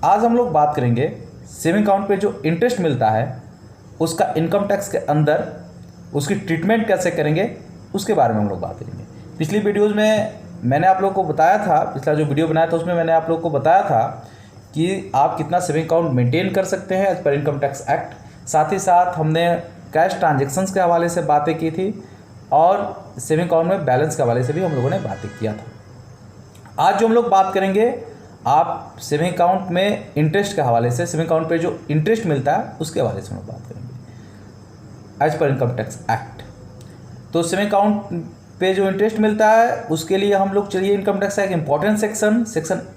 आज हम लोग बात करेंगे सेविंग अकाउंट पे जो इंटरेस्ट मिलता है उसका इनकम टैक्स के अंदर उसकी ट्रीटमेंट कैसे करेंगे उसके बारे में हम लोग बात करेंगे। पिछली वीडियोज़ में मैंने आप लोगों को बताया था, पिछला जो वीडियो बनाया था उसमें मैंने आप लोगों को बताया था कि आप कितना सेविंग अकाउंट मेंटेन कर सकते हैं as per income tax act. साथ ही साथ हमने कैश ट्रांजेक्शन्स के हवाले से बातें की थी और सेविंग अकाउंट में बैलेंस के हवाले से भी हम लोगों ने बातें किया था। आज जो हम लोग बात करेंगे आप सेविंग अकाउंट में इंटरेस्ट के हवाले से, सेविंग अकाउंट पे जो इंटरेस्ट मिलता है उसके हवाले से हम लोग बात करेंगे as per income tax act. तो सेविंग अकाउंट पे जो इंटरेस्ट मिलता है उसके लिए हम लोग चलिए इनकम टैक्स का एक इंपॉर्टेंट सेक्शन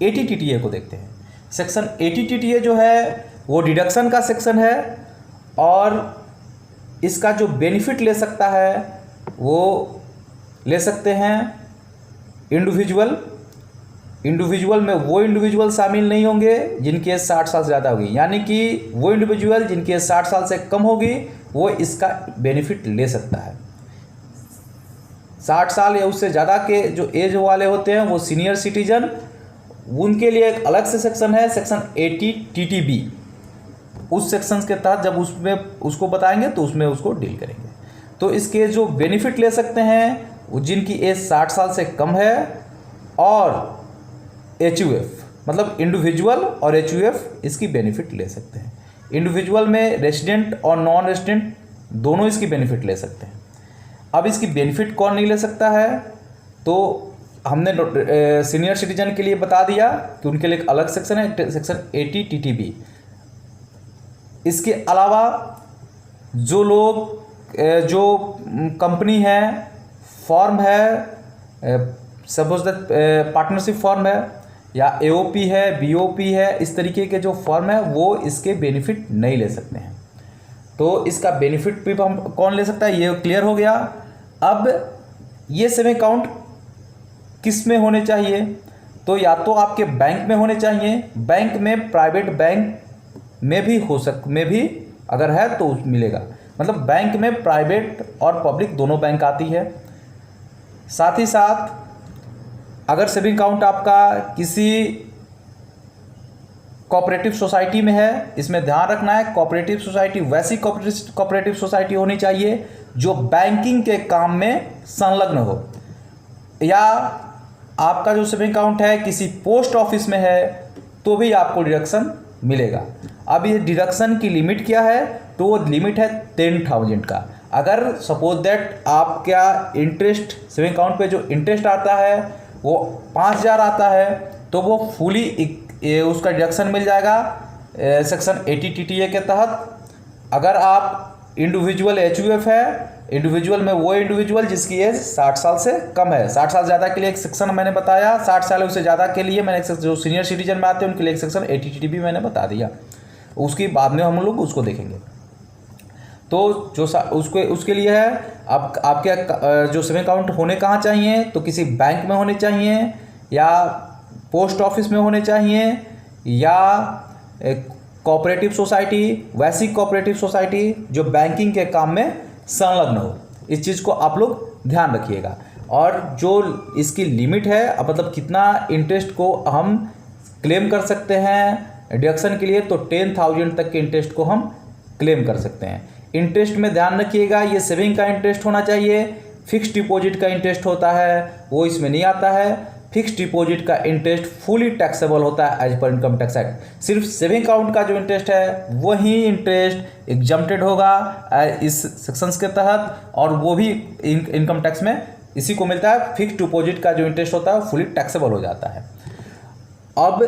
80 TTA को देखते हैं। सेक्शन 80 TTA जो है वो डिडक्शन का सेक्शन है और इसका जो बेनिफिट ले सकता है वो ले सकते हैं इंडिविजुअल में वो इंडिविजुअल शामिल नहीं होंगे जिनकी एज 60 साल से ज़्यादा होगी, यानी कि वो इंडिविजुअल जिनकी एज 60 साल से कम होगी वो इसका बेनिफिट ले सकता है। 60 साल या उससे ज़्यादा के जो एज वाले होते हैं वो सीनियर सिटीजन, उनके लिए एक अलग से सेक्शन है, सेक्शन 80 TTB। उस सेक्शन के तहत जब उसमें उसको बताएंगे तो उसमें उसको डील करेंगे। तो इसके जो बेनिफिट ले सकते हैं वो जिनकी एज 60 साल से कम है और HUF मतलब इंडिविजुअल और HUF इसकी बेनिफिट ले सकते हैं। इंडिविजुअल में रेसिडेंट और नॉन रेसिडेंट दोनों इसकी बेनिफिट ले सकते हैं। अब इसकी बेनिफिट कौन नहीं ले सकता है तो हमने सीनियर सिटीजन के लिए बता दिया कि उनके लिए एक अलग सेक्शन है, सेक्शन 80 TTB। इसके अलावा जो लोग जो कंपनी है, फॉर्म है, सपोज दैट पार्टनरशिप फॉर्म है या AOP है, BOP है, इस तरीके के जो फॉर्म है वो इसके बेनिफिट नहीं ले सकते हैं। तो इसका बेनिफिट भी हम कौन ले सकता है ये क्लियर हो गया। अब ये सेविंग अकाउंट किस में होने चाहिए तो या तो आपके बैंक में होने चाहिए, बैंक में प्राइवेट बैंक में भी अगर है तो मिलेगा, मतलब बैंक में प्राइवेट और पब्लिक दोनों बैंक आती है। साथ ही साथ अगर सेविंग अकाउंट आपका किसी कोऑपरेटिव सोसाइटी में है, इसमें ध्यान रखना है कोऑपरेटिव सोसाइटी वैसी कोऑपरेटिव सोसाइटी होनी चाहिए जो बैंकिंग के काम में संलग्न हो, या आपका जो सेविंग अकाउंट है किसी पोस्ट ऑफिस में है तो भी आपको डिडक्शन मिलेगा। अब ये डिडक्शन की लिमिट क्या है तो वो लिमिट है 10,000 का। अगर सपोज दैट आपका इंटरेस्ट सेविंग अकाउंट पे जो इंटरेस्ट आता है वो 5,000 आता है तो वो फुली उसका डिडक्शन मिल जाएगा सेक्शन 80 TTA के तहत। अगर आप इंडिविजुअल HUF है, इंडिविजुअल में वो इंडिविजुअल जिसकी एज 60 साल से कम है, 60 साल ज़्यादा के लिए एक सेक्शन मैंने बताया, 60 साल उससे ज़्यादा के लिए मैंने एक जो सीनियर सिटीजन में आते हैं उनके लिए एक सेक्शन 80 TTB मैंने बता दिया, उसकी बाद में हम लोग उसको देखेंगे। तो जो उसके लिए है अब आपके जो सेविंग अकाउंट होने कहाँ चाहिए तो किसी बैंक में होने चाहिए या पोस्ट ऑफिस में होने चाहिए या कोऑपरेटिव सोसाइटी, वैसी कोऑपरेटिव सोसाइटी जो बैंकिंग के काम में संलग्न हो। इस चीज़ को आप लोग ध्यान रखिएगा। और जो इसकी लिमिट है मतलब कितना इंटरेस्ट को हम क्लेम कर सकते हैं डिडक्शन के लिए तो 10,000 तक के इंटरेस्ट को हम क्लेम कर सकते हैं। इंटरेस्ट में ध्यान रखिएगा ये सेविंग का इंटरेस्ट होना चाहिए, फिक्स डिपॉजिट का इंटरेस्ट होता है वो इसमें नहीं आता है। फिक्स डिपॉजिट का इंटरेस्ट फुली टैक्सेबल होता है as per income tax act. सिर्फ सेविंग अकाउंट का जो इंटरेस्ट है वही इंटरेस्ट एग्जम्प्टेड होगा इस सेक्शंस के तहत और वो भी इनकम टैक्स में इसी को मिलता है। फिक्स डिपॉजिट का जो इंटरेस्ट होता है फुली टैक्सेबल हो जाता है। अब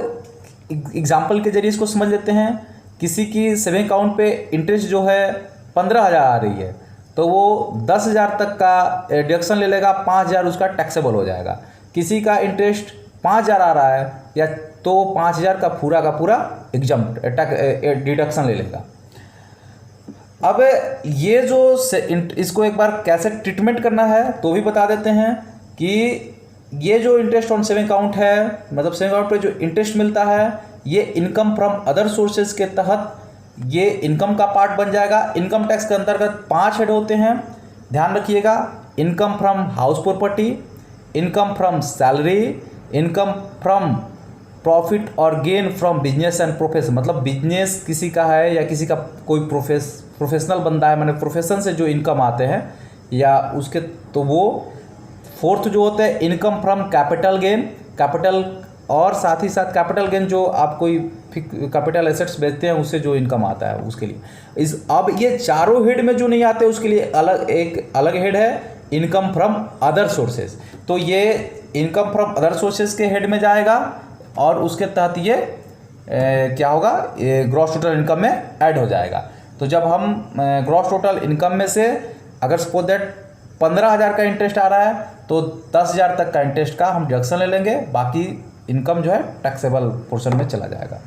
एग्जाम्पल के जरिए इसको समझ लेते हैं। किसी की सेविंग अकाउंट पे इंटरेस्ट जो है 15,000 आ रही है तो वो 10,000 तक का डिडक्शन ले लेगा, 5,000 उसका टैक्सेबल हो जाएगा। किसी का इंटरेस्ट 5,000 आ रहा है या तो 5,000 का पूरा एग्जम्प्ट डिडक्शन ले लेगा। अब ये जो इसको एक बार कैसे ट्रीटमेंट करना है तो भी बता देते हैं कि ये जो इंटरेस्ट ऑन सेविंग अकाउंट है मतलब सेविंग अकाउंट पे जो इंटरेस्ट मिलता है ये इनकम फ्रॉम अदर सोर्सेज के तहत ये इनकम का पार्ट बन जाएगा। इनकम टैक्स के अंतर्गत 5 हेड होते हैं, ध्यान रखिएगा। Income from house property, income from salary, income from profit और gain from business and profession, मतलब बिजनेस किसी का है या किसी का कोई प्रोफेशनल बंदा है, मैंने प्रोफेशन से जो इनकम आते हैं या उसके, तो वो फोर्थ जो होता है income from capital gain, capital और साथ ही साथ कैपिटल गेन जो आप कोई कैपिटल एसेट्स बेचते हैं उससे जो इनकम आता है उसके लिए। अब ये चारों हेड में जो नहीं आते उसके लिए एक अलग हेड है इनकम फ्रॉम अदर सोर्सेज। तो ये इनकम फ्रॉम अदर सोर्सेज के हेड में जाएगा और उसके तहत ये क्या होगा, ये ग्रॉस टोटल इनकम में ऐड हो जाएगा। तो जब हम ग्रॉस टोटल इनकम में से अगर सपोज दैट 15,000 का इंटरेस्ट आ रहा है तो 10,000 तक का इंटरेस्ट का हम डिडक्शन ले लेंगे, बाकी इनकम जो है टैक्सेबल पोर्शन में चला जाएगा।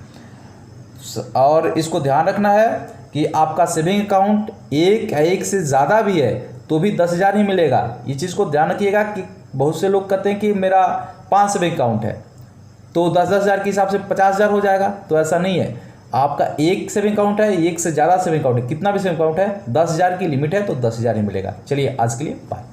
और इसको ध्यान रखना है कि आपका सेविंग अकाउंट एक से ज़्यादा भी है तो भी 10,000 ही मिलेगा। ये चीज़ को ध्यान रखिएगा कि बहुत से लोग कहते हैं कि मेरा 5 सेविंग अकाउंट है तो 10,000 के हिसाब से 50,000 हो जाएगा, तो ऐसा नहीं है। आपका एक सेविंग अकाउंट है, एक से ज़्यादा सेविंग अकाउंट है, कितना भी सेविंग अकाउंट है, 10,000 की लिमिट है तो 10,000 ही मिलेगा। चलिए आज के लिए बाय।